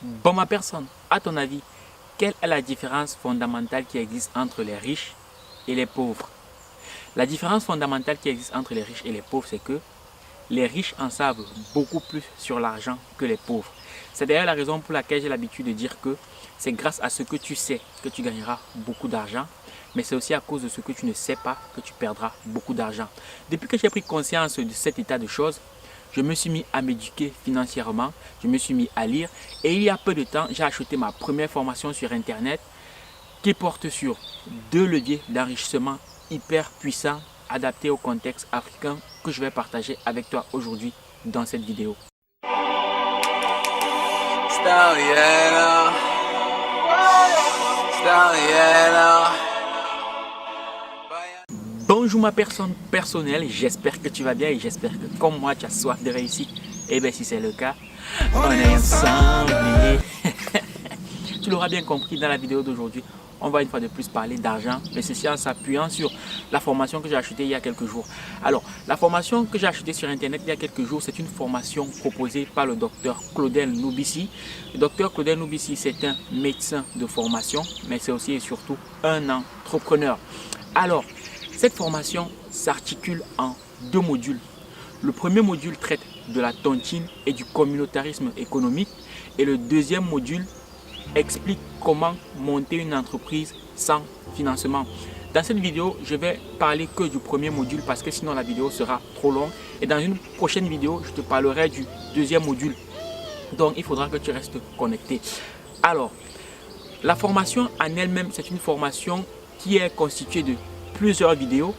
Bon, ma personne, à ton avis, quelle est la différence fondamentale qui existe entre les riches et les pauvres? La différence fondamentale qui existe entre les riches et les pauvres, c'est que les riches en savent beaucoup plus sur l'argent que les pauvres. C'est d'ailleurs la raison pour laquelle j'ai l'habitude de dire que c'est grâce à ce que tu sais que tu gagneras beaucoup d'argent, mais c'est aussi à cause de ce que tu ne sais pas que tu perdras beaucoup d'argent. Depuis que j'ai pris conscience de cet état de choses, je me suis mis à m'éduquer financièrement, je me suis mis à lire et il y a peu de temps, j'ai acheté ma première formation sur Internet qui porte sur 2 leviers d'enrichissement hyper puissants adaptés au contexte africain que je vais partager avec toi aujourd'hui dans cette vidéo. Bonjour ma personne personnelle, j'espère que tu vas bien et j'espère que comme moi tu as soif de réussite. Et bien si c'est le cas, on est ensemble. Tu l'auras bien compris dans la vidéo d'aujourd'hui, on va une fois de plus parler d'argent, mais ceci en s'appuyant sur la formation que j'ai achetée il y a quelques jours. Alors, la formation que j'ai achetée sur Internet il y a quelques jours, c'est une formation proposée par le docteur Claudel Noubissi. Le docteur Claudel Noubissi, c'est un médecin de formation, mais c'est aussi et surtout un entrepreneur. Alors, cette formation s'articule en 2 modules. Le premier module traite de la tontine et du communautarisme économique et le deuxième module explique comment monter une entreprise sans financement. Dans cette vidéo, je vais parler que du premier module parce que sinon la vidéo sera trop longue. Et dans une prochaine vidéo, je te parlerai du deuxième module. Donc, il faudra que tu restes connecté. Alors, la formation en elle-même, c'est une formation qui est constituée de plusieurs vidéos.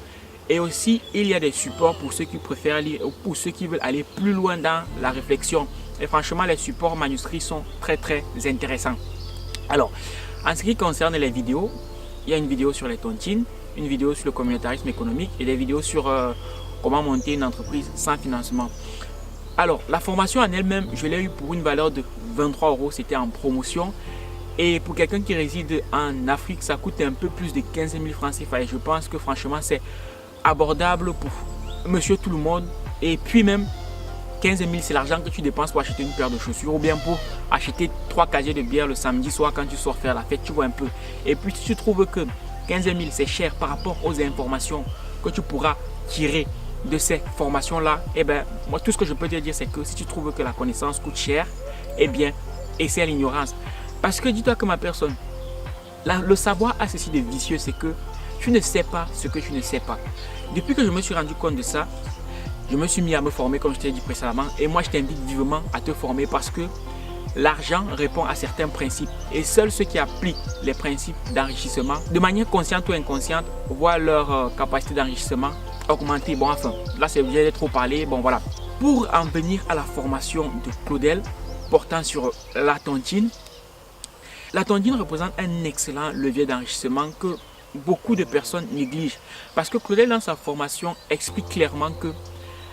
Et aussi, il y a des supports pour ceux qui préfèrent lire ou pour ceux qui veulent aller plus loin dans la réflexion. Et franchement, les supports manuscrits sont très intéressants. Alors, en ce qui concerne les vidéos, il y a une vidéo sur les tontines, une vidéo sur le communautarisme économique et des vidéos sur comment monter une entreprise sans financement. Alors, la formation en elle-même, je l'ai eu pour une valeur de 23 €, c'était en promotion. Et pour quelqu'un qui réside en Afrique, ça coûte un peu plus de 15 000 francs CFA. Et je pense que franchement, c'est abordable pour monsieur tout le monde. Et puis même, 15 000, c'est l'argent que tu dépenses pour acheter une paire de chaussures ou bien pour acheter 3 casiers de bière le samedi soir quand tu sors faire la fête, tu vois un peu. Et puis si tu trouves que 15 000 c'est cher par rapport aux informations que tu pourras tirer de ces formations-là, eh bien, moi tout ce que je peux te dire c'est que si tu trouves que la connaissance coûte cher, eh bien, essaie l'ignorance. Parce que dis-toi que ma personne, le savoir a ceci de vicieux, c'est que tu ne sais pas ce que tu ne sais pas. Depuis que je me suis rendu compte de ça, je me suis mis à me former comme je t'ai dit précédemment et moi je t'invite vivement à te former parce que l'argent répond à certains principes et seuls ceux qui appliquent les principes d'enrichissement de manière consciente ou inconsciente voient leur capacité d'enrichissement augmenter. Bon enfin, là c'est bien trop parlé, bon voilà. Pour en venir à la formation de Claudel portant sur la tontine représente un excellent levier d'enrichissement que beaucoup de personnes négligent parce que Claudel dans sa formation explique clairement que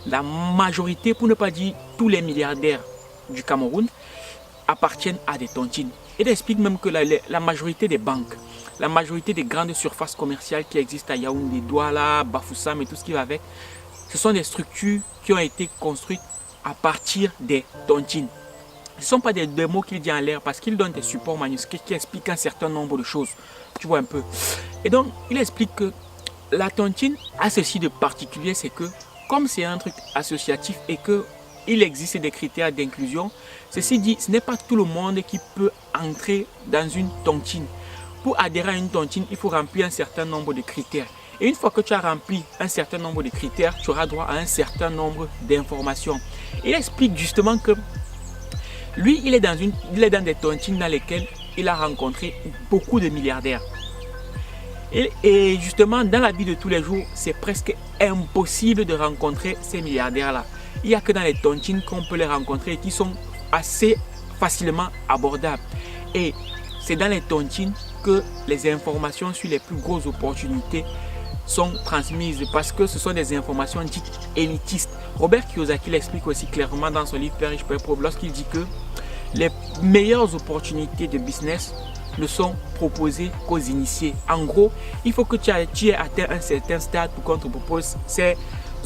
la majorité, pour ne pas dire tous les milliardaires du Cameroun appartiennent à des tontines. Il explique même que la majorité des banques, la majorité des grandes surfaces commerciales qui existent à Yaoundé, Douala, Bafoussam et tout ce qui va avec, ce sont des structures qui ont été construites à partir des tontines. Ce ne sont pas des mots qu'il dit en l'air parce qu'il donne des supports manuscrits qui expliquent un certain nombre de choses. Tu vois un peu. Et donc, il explique que la tontine a ceci de particulier, c'est que comme c'est un truc associatif et qu'il existe des critères d'inclusion, ceci dit, ce n'est pas tout le monde qui peut entrer dans une tontine. Pour adhérer à une tontine, il faut remplir un certain nombre de critères. Et une fois que tu as rempli un certain nombre de critères, tu auras droit à un certain nombre d'informations. Il explique justement que lui, il est dans des tontines dans lesquelles il a rencontré beaucoup de milliardaires. Et justement, dans la vie de tous les jours, c'est presque impossible de rencontrer ces milliardaires-là. Il n'y a que dans les tontines qu'on peut les rencontrer et qui sont assez facilement abordables. Et c'est dans les tontines que les informations sur les plus grosses opportunités sont transmises parce que ce sont des informations dites élitistes. Robert Kiyosaki l'explique aussi clairement dans son livre Père riche, Père pauvre lorsqu'il dit que les meilleures opportunités de business ne sont proposées qu'aux initiés. En gros, il faut que tu aies atteint un certain stade pour qu'on te propose ces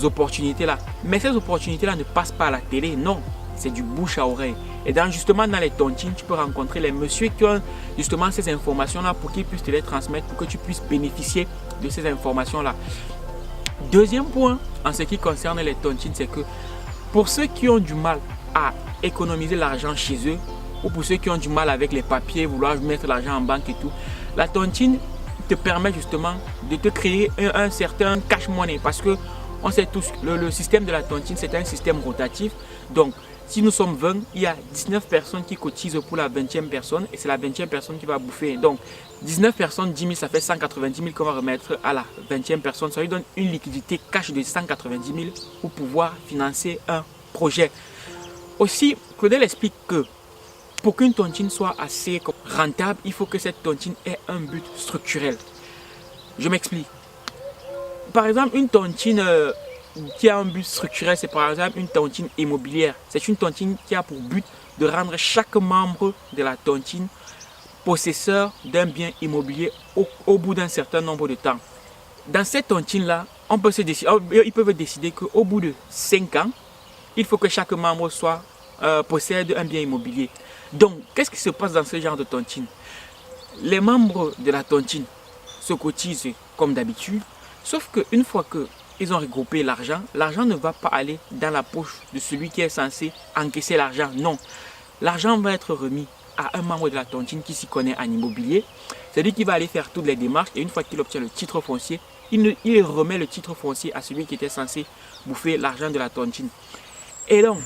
opportunités-là. Mais ces opportunités-là ne passent pas à la télé, non. c'est du bouche à oreille. Et justement dans les tontines, tu peux rencontrer les messieurs qui ont justement ces informations-là pour qu'ils puissent te les transmettre, pour que tu puisses bénéficier de ces informations-là. Deuxième point, en ce qui concerne les tontines, c'est que pour ceux qui ont du mal à économiser l'argent chez eux, ou pour ceux qui ont du mal avec les papiers, vouloir mettre l'argent en banque et tout, la tontine te permet justement de te créer un certain cash money, parce que on sait tous, le système de la tontine, c'est un système rotatif. Donc, si nous sommes 20, il y a 19 personnes qui cotisent pour la 20e personne et c'est la 20e personne qui va bouffer. Donc, 19 personnes, 10 000, ça fait 190 000 qu'on va remettre à la 20e personne. Ça lui donne une liquidité cash de 190 000 pour pouvoir financer un projet. Aussi, Claudel explique que pour qu'une tontine soit assez rentable, il faut que cette tontine ait un but structurel. Je m'explique. Par exemple, une tontine qui a un but structurel, c'est par exemple une tontine immobilière. C'est une tontine qui a pour but de rendre chaque membre de la tontine possesseur d'un bien immobilier au bout d'un certain nombre de temps. Dans cette tontine-là, ils peuvent décider qu'au bout de 5 ans, il faut que chaque membre possède un bien immobilier. Donc, qu'est-ce qui se passe dans ce genre de tontine? Les membres de la tontine se cotisent comme d'habitude, sauf qu'une fois qu'ils ont regroupé l'argent, l'argent ne va pas aller dans la poche de celui qui est censé encaisser l'argent. Non, l'argent va être remis à un membre de la tontine qui s'y connaît en immobilier. C'est lui qui va aller faire toutes les démarches et une fois qu'il obtient le titre foncier, il remet le titre foncier à celui qui était censé bouffer l'argent de la tontine. Et donc,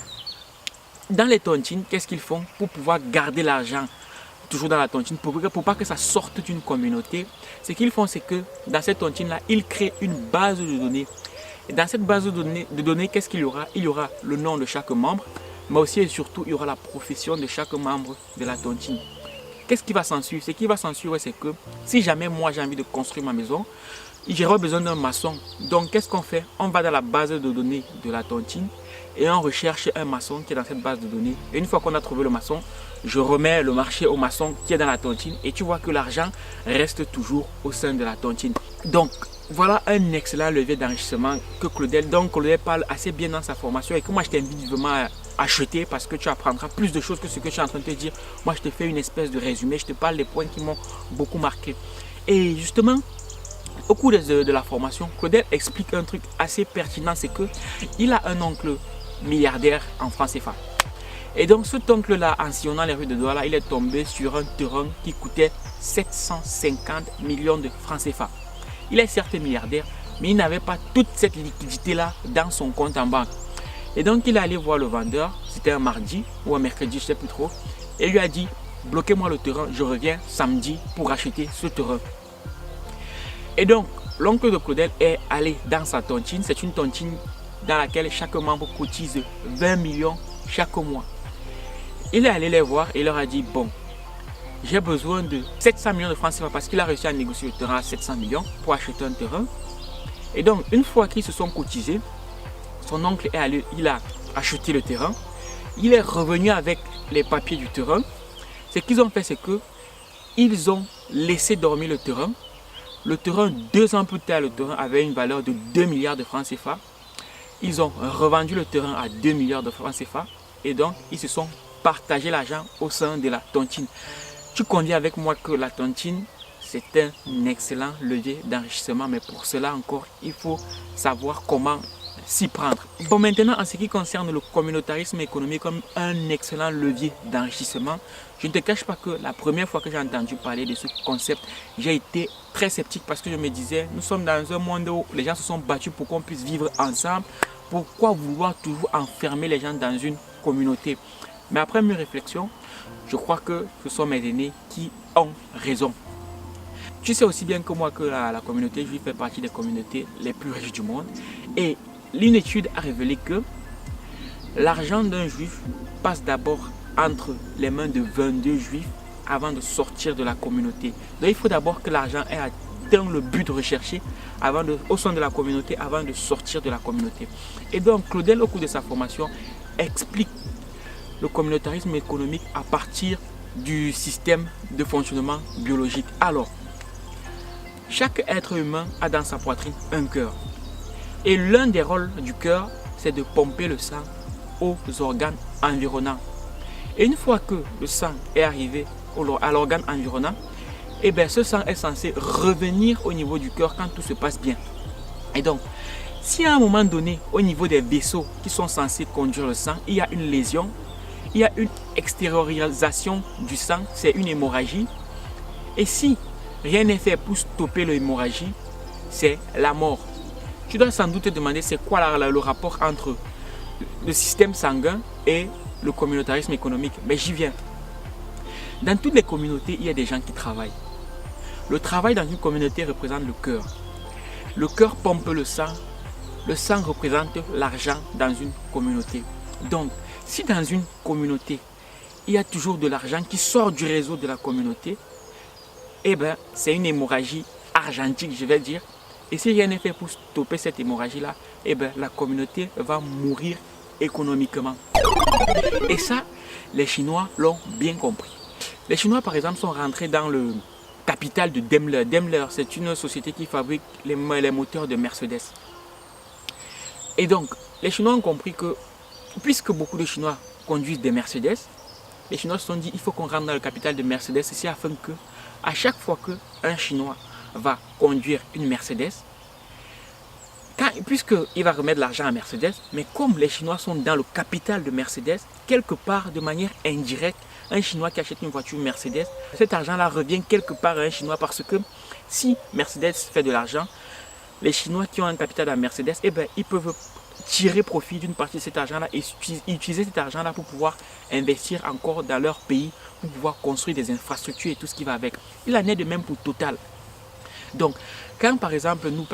dans les tontines, qu'est-ce qu'ils font pour pouvoir garder l'argent toujours dans la tontine, pour pas que ça sorte d'une communauté? Ce qu'ils font, c'est que dans cette tontine-là, ils créent une base de données. Et dans cette base de données, qu'est-ce qu'il y aura? Il y aura le nom de chaque membre, mais aussi et surtout, il y aura la profession de chaque membre de la tontine. Qu'est-ce qui va s'en suivre? Ce qui va s'en suivre, c'est que si jamais moi j'ai envie de construire ma maison, j'aurai besoin d'un maçon. Donc, qu'est-ce qu'on fait? On va dans la base de données de la tontine et on recherche un maçon qui est dans cette base de données. Et une fois qu'on a trouvé le maçon, je remets le marché au maçon qui est dans la tontine et tu vois que l'argent reste toujours au sein de la tontine. Donc, voilà un excellent levier d'enrichissement que Claudel parle assez bien dans sa formation et que moi je t'invite vraiment à acheter parce que tu apprendras plus de choses que ce que je suis en train de te dire. Moi, je te fais une espèce de résumé, je te parle des points qui m'ont beaucoup marqué. Et justement, au cours de la formation, Claudel explique un truc assez pertinent, c'est qu'il a un oncle milliardaire en francs CFA. Et donc cet oncle-là, en sillonnant les rues de Douala, il est tombé sur un terrain qui coûtait 750 millions de francs CFA. Il est certes milliardaire, mais il n'avait pas toute cette liquidité-là dans son compte en banque. Et donc il est allé voir le vendeur, c'était un mardi ou un mercredi, je ne sais plus trop, et lui a dit, bloquez-moi le terrain, je reviens samedi pour acheter ce terrain. Et donc, l'oncle de Claudel est allé dans sa tontine. C'est une tontine dans laquelle chaque membre cotise 20 millions chaque mois. Il est allé les voir et leur a dit, bon, j'ai besoin de 700 millions de francs CFA parce qu'il a réussi à négocier le terrain à 700 millions pour acheter un terrain. Et donc, une fois qu'ils se sont cotisés, son oncle est allé, il a acheté le terrain. Il est revenu avec les papiers du terrain. Ce qu'ils ont fait, c'est qu'ils ont laissé dormir le terrain. Le terrain, 2 ans plus tard, le terrain avait une valeur de 2 milliards de francs CFA. Ils ont revendu le terrain à 2 milliards de francs CFA. Et donc, ils se sont partagé l'argent au sein de la tontine. Tu conviens avec moi que la tontine, c'est un excellent levier d'enrichissement. Mais pour cela encore, il faut savoir comment s'y prendre. Bon, maintenant, en ce qui concerne le communautarisme économique comme un excellent levier d'enrichissement, je ne te cache pas que la première fois que j'ai entendu parler de ce concept, j'ai été très sceptique parce que je me disais, nous sommes dans un monde où les gens se sont battus pour qu'on puisse vivre ensemble. Pourquoi vouloir toujours enfermer les gens dans une communauté? Mais après mes réflexions, je crois que ce sont mes aînés qui ont raison. Tu sais aussi bien que moi que la communauté juive fait partie des communautés les plus riches du monde. Et une étude a révélé que l'argent d'un juif passe d'abord entre les mains de 22 juifs avant de sortir de la communauté. Donc il faut d'abord que l'argent ait atteint le but recherché au sein de la communauté avant de sortir de la communauté. Et donc Claudel, au cours de sa formation, explique le communautarisme économique à partir du système de fonctionnement biologique. Alors, chaque être humain a dans sa poitrine un cœur. Et l'un des rôles du cœur, c'est de pomper le sang aux organes environnants. Et une fois que le sang est arrivé à l'organe environnant, et bien ce sang est censé revenir au niveau du cœur quand tout se passe bien. Et donc, si à un moment donné, au niveau des vaisseaux qui sont censés conduire le sang, il y a une lésion, il y a une extériorisation du sang, c'est une hémorragie. Et si rien n'est fait pour stopper l'hémorragie, c'est la mort. Tu dois sans doute te demander c'est quoi le rapport entre le système sanguin et le communautarisme économique. Mais j'y viens. Dans toutes les communautés, il y a des gens qui travaillent. Le travail dans une communauté représente le cœur. Le cœur pompe le sang. Le sang représente l'argent dans une communauté. Donc, si dans une communauté, il y a toujours de l'argent qui sort du réseau de la communauté, eh bien, c'est une hémorragie argentique, je vais dire. Et si rien n'est fait pour stopper cette hémorragie-là, eh bien, la communauté va mourir économiquement. Et ça, les Chinois l'ont bien compris. Les Chinois, par exemple, sont rentrés dans le capital de Daimler. Daimler, c'est une société qui fabrique les moteurs de Mercedes. Et donc, les Chinois ont compris que, puisque beaucoup de Chinois conduisent des Mercedes, les Chinois se sont dit, il faut qu'on rentre dans le capital de Mercedes ici afin que, à chaque fois qu'un Chinois va conduire une Mercedes, puisqu'il va remettre de l'argent à Mercedes, mais comme les Chinois sont dans le capital de Mercedes, quelque part, de manière indirecte, un Chinois qui achète une voiture Mercedes, cet argent-là revient quelque part à un Chinois parce que si Mercedes fait de l'argent, les Chinois qui ont un capital à Mercedes, eh ben, ils peuvent tirer profit d'une partie de cet argent-là et utiliser cet argent-là pour pouvoir investir encore dans leur pays, pour pouvoir construire des infrastructures et tout ce qui va avec. Il en est de même pour Total. Donc, quand par exemple, nous,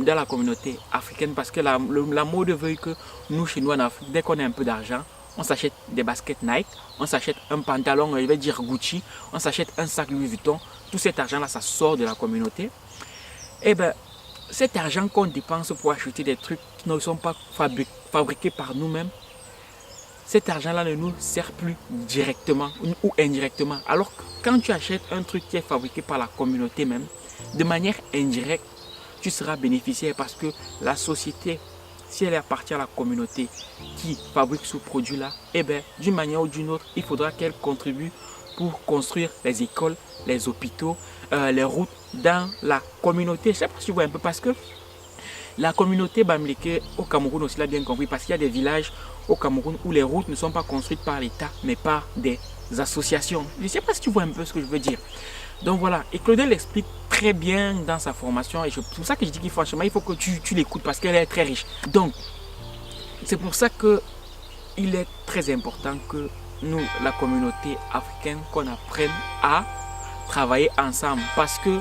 dans la communauté africaine, parce que la mode veut que nous, chez nous en Afrique, dès qu'on a un peu d'argent, on s'achète des baskets Nike, on s'achète un pantalon, je vais dire Gucci, on s'achète un sac Louis Vuitton. Tout cet argent-là, ça sort de la communauté. Et bien, cet argent qu'on dépense pour acheter des trucs qui ne sont pas fabriqués par nous-mêmes, cet argent-là ne nous sert plus directement ou indirectement. Alors que quand tu achètes un truc qui est fabriqué par la communauté même, de manière indirecte, tu seras bénéficiaire parce que la société, si elle appartient à la communauté qui fabrique ce produit-là, eh bien, d'une manière ou d'une autre, il faudra qu'elle contribue pour construire les écoles, les hôpitaux, les routes dans la communauté. Je ne sais pas si tu vois un peu parce que la communauté Bamileke au Cameroun aussi l'a bien compris parce qu'il y a des villages au Cameroun où les routes ne sont pas construites par l'État mais par des associations. Je ne sais pas si tu vois un peu ce que je veux dire. Donc voilà, et Claudel l'explique très bien dans sa formation et c'est pour ça que je dis qu'il franchement il faut que tu l'écoutes parce qu'elle est très riche. Donc c'est pour ça que il est très important que nous, la communauté africaine, qu'on apprenne à travailler ensemble parce que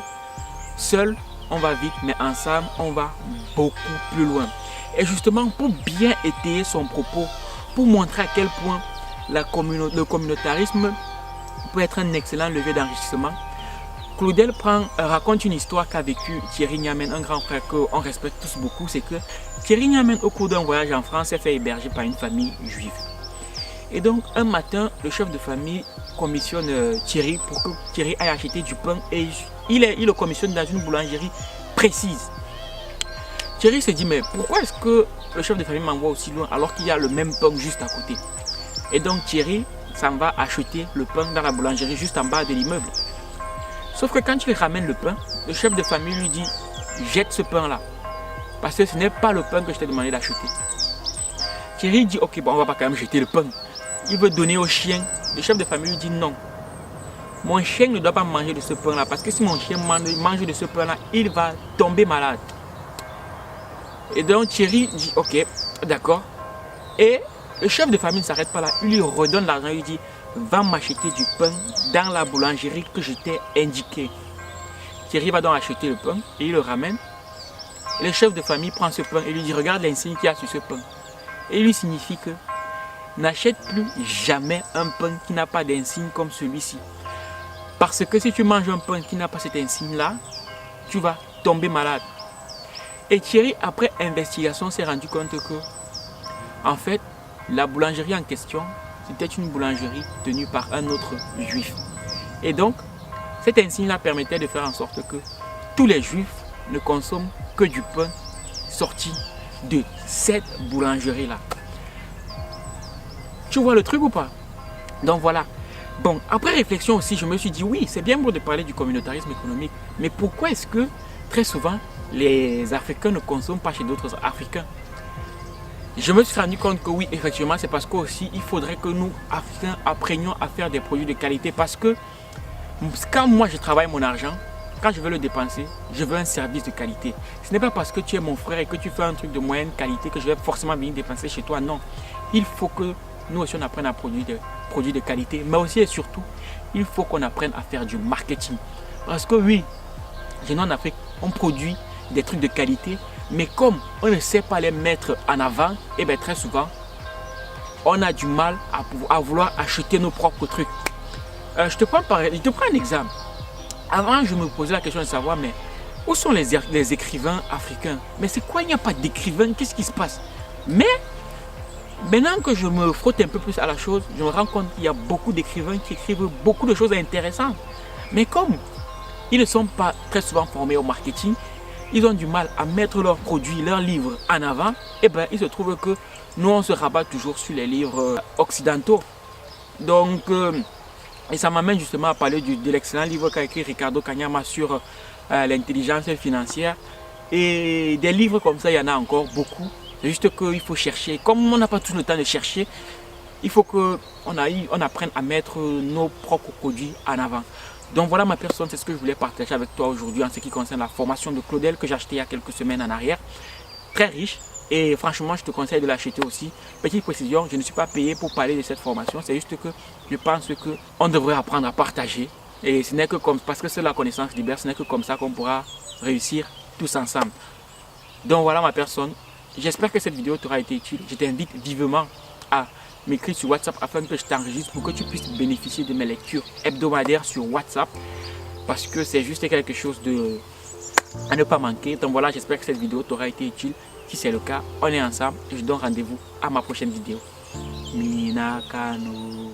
seul on va vite mais ensemble on va beaucoup plus loin. Et justement pour bien étayer son propos, pour montrer à quel point le communautarisme peut être un excellent levier d'enrichissement, Claudel raconte une histoire qu'a vécu Thierry Niamen, un grand frère qu'on respecte tous beaucoup. C'est que Thierry Niamen, au cours d'un voyage en France, s'est fait héberger par une famille juive. Et donc, un matin, le chef de famille commissionne Thierry pour que Thierry aille acheter du pain et il le commissionne dans une boulangerie précise. Thierry se dit, mais pourquoi est-ce que le chef de famille m'envoie aussi loin alors qu'il y a le même pain juste à côté? Et donc, Thierry s'en va acheter le pain dans la boulangerie juste en bas de l'immeuble. Sauf que quand il ramène le pain, le chef de famille lui dit « Jette ce pain-là, parce que ce n'est pas le pain que je t'ai demandé d'acheter. » Thierry dit « Ok, bon, on va pas quand même jeter le pain. » Il veut donner au chien. Le chef de famille lui dit « Non, mon chien ne doit pas manger de ce pain-là, parce que si mon chien mange de ce pain-là, il va tomber malade. » Et donc Thierry dit « Ok, d'accord. » Et le chef de famille ne s'arrête pas là. Il lui redonne l'argent, il lui dit « Va m'acheter du pain dans la boulangerie que je t'ai indiqué. » Thierry va donc acheter le pain et il le ramène. Et le chef de famille prend ce pain et lui dit « Regarde l'insigne qu'il y a sur ce pain. » Et il lui signifie que n'achète plus jamais un pain qui n'a pas d'insigne comme celui-ci. Parce que si tu manges un pain qui n'a pas cet insigne-là, tu vas tomber malade. Et Thierry, après investigation, s'est rendu compte que, en fait, la boulangerie en question, c'était une boulangerie tenue par un autre juif. Et donc, cet insigne-là permettait de faire en sorte que tous les juifs ne consomment que du pain sorti de cette boulangerie-là. Tu vois le truc ou pas? Donc voilà. Bon, après réflexion aussi, je me suis dit, oui, c'est bien beau de parler du communautarisme économique, mais pourquoi est-ce que très souvent, les Africains ne consomment pas chez d'autres Africains? Je me suis rendu compte que oui, effectivement, c'est parce qu'aussi, il faudrait que nous, Africains, apprenions à faire des produits de qualité. Parce que quand moi, je travaille mon argent, quand je veux le dépenser, je veux un service de qualité. Ce n'est pas parce que tu es mon frère et que tu fais un truc de moyenne qualité que je vais forcément venir dépenser chez toi. Non, il faut que nous aussi, on apprenne à produire des produits de qualité. Mais aussi et surtout, il faut qu'on apprenne à faire du marketing. Parce que oui, chez nous en Afrique, on produit des trucs de qualité. Mais comme on ne sait pas les mettre en avant, et bien très souvent, on a du mal à vouloir acheter nos propres trucs. Je te prends un exemple. Avant, je me posais la question de savoir, mais où sont les écrivains africains? Mais c'est quoi, il n'y a pas d'écrivains? Qu'est-ce qui se passe? Mais maintenant que je me frotte un peu plus à la chose, je me rends compte qu'il y a beaucoup d'écrivains qui écrivent beaucoup de choses intéressantes. Mais comme ils ne sont pas très souvent formés au marketing, ils ont du mal à mettre leurs produits, leurs livres en avant, et bien il se trouve que nous on se rabat toujours sur les livres occidentaux. Donc, et ça m'amène justement à parler de l'excellent livre qu'a écrit Ricardo Kanyama sur l'intelligence financière. Et des livres comme ça, il y en a encore beaucoup. C'est juste qu'il faut chercher. Comme on n'a pas tout le temps de chercher, il faut qu'on apprenne à mettre nos propres produits en avant. Donc voilà ma personne, c'est ce que je voulais partager avec toi aujourd'hui en ce qui concerne la formation de Claudel que j'ai acheté il y a quelques semaines en arrière. Très riche et franchement je te conseille de l'acheter aussi. Petite précision, je ne suis pas payé pour parler de cette formation, c'est juste que je pense qu'on devrait apprendre à partager. Et ce n'est que comme, parce que c'est la connaissance libère, ce n'est que comme ça qu'on pourra réussir tous ensemble. Donc voilà ma personne, j'espère que cette vidéo t'aura été utile. Je t'invite vivement à m'écrire sur WhatsApp afin que je t'enregistre pour que tu puisses bénéficier de mes lectures hebdomadaires sur WhatsApp, parce que c'est juste quelque chose à ne pas manquer. Donc voilà, j'espère que cette vidéo t'aura été utile. Si c'est le cas, on est ensemble et je donne rendez-vous à ma prochaine vidéo. Minakano.